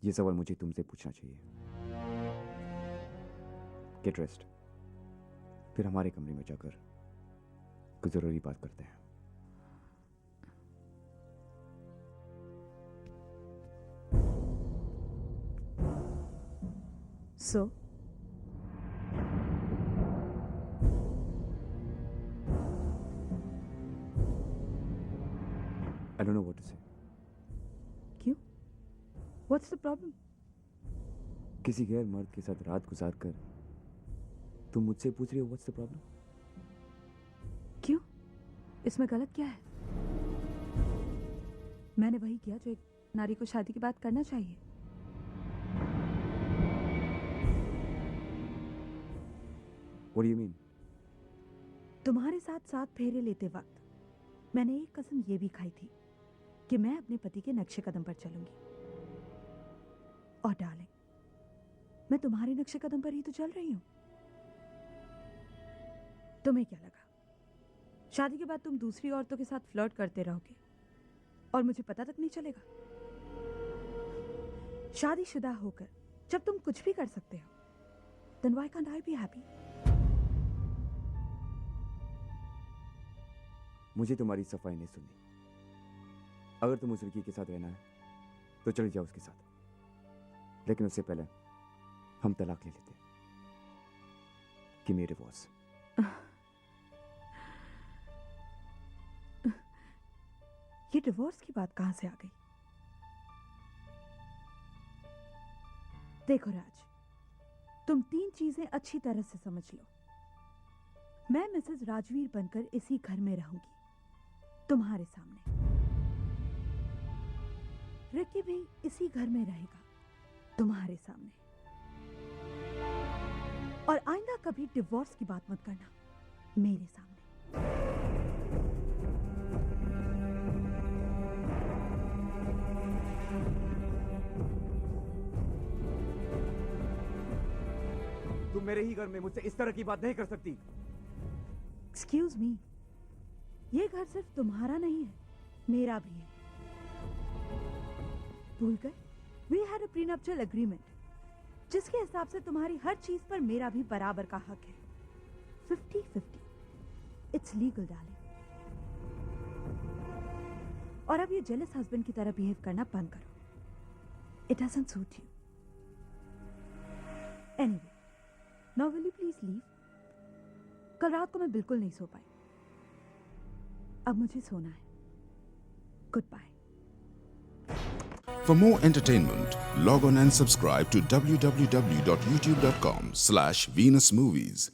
ये सवाल मुझे तुमसे पूछना चाहिए। गेट रेस्ट, फिर हमारे कमरे में जाकर कुछ जरूरी बात करते हैं। So? I don't know what to say. क्यों? What's the problem? किसी गैर मर्द के साथ रात गुजार कर तुम मुझसे पूछ रही हो व्हाट्स द प्रॉब्लम? क्यों? इसमें गलत क्या है? मैंने वही किया जो एक नारी को शादी के बाद करना चाहिए। What do you mean? तुम्हारे साथ 7 फेरे लेते वक्त मैंने एक कसम ये भी खाई थी कि मैं अपने पति के नक्शे कदम पर चलूंगी। और डार्लिंग, मैं तुम्हारे नक्शे कदम पर ही तो चल रही हूं। तुम्हें क्या लगा शादी के बाद तुम दूसरी औरतों के साथ फ्लर्ट करते रहोगे और मुझे पता तक नहीं चलेगा? शादीशुदा होकर जब तुम कुछ भी कर सकते हो, then why can't I be happy? मुझे तुम्हारी सफाई नहीं सुननी। अगर तुम उस लड़की के साथ रहना है तो चले जाओ उसके साथ, लेकिन उससे पहले हम तलाक ले लेते। Give me a divorce. ये डिवोर्स की बात कहां से आ गई? देखो राज, तुम 3 चीजें अच्छी तरह से समझ लो। मैं मिसेस राजवीर बनकर इसी घर में रहूंगी, तुम्हारे सामने। रिकी भी इसी घर में रहेगा, तुम्हारे सामने। और आइंदा कभी डिवोर्स की बात मत करना मेरे सामने। तुम मेरे ही घर में मुझसे इस तरह की बात नहीं कर सकती। एक्सक्यूज मी, ये घर सिर्फ तुम्हारा नहीं है, मेरा भी है। भूल गए? We had a prenuptial agreement जिसके हिसाब से तुम्हारी हर चीज पर मेरा भी बराबर का हक है। 50-50। It's legal darling. और अब ये जेलस हस्बैंड की तरह बिहेव करना बंद करो। It doesn't suit you. Anyway, now will you please leave? कल रात को मैं बिल्कुल नहीं सो पाई। अब मुझे सोना है। Goodbye. For more entertainment, log on and subscribe to www.youtube.com/venusmovies.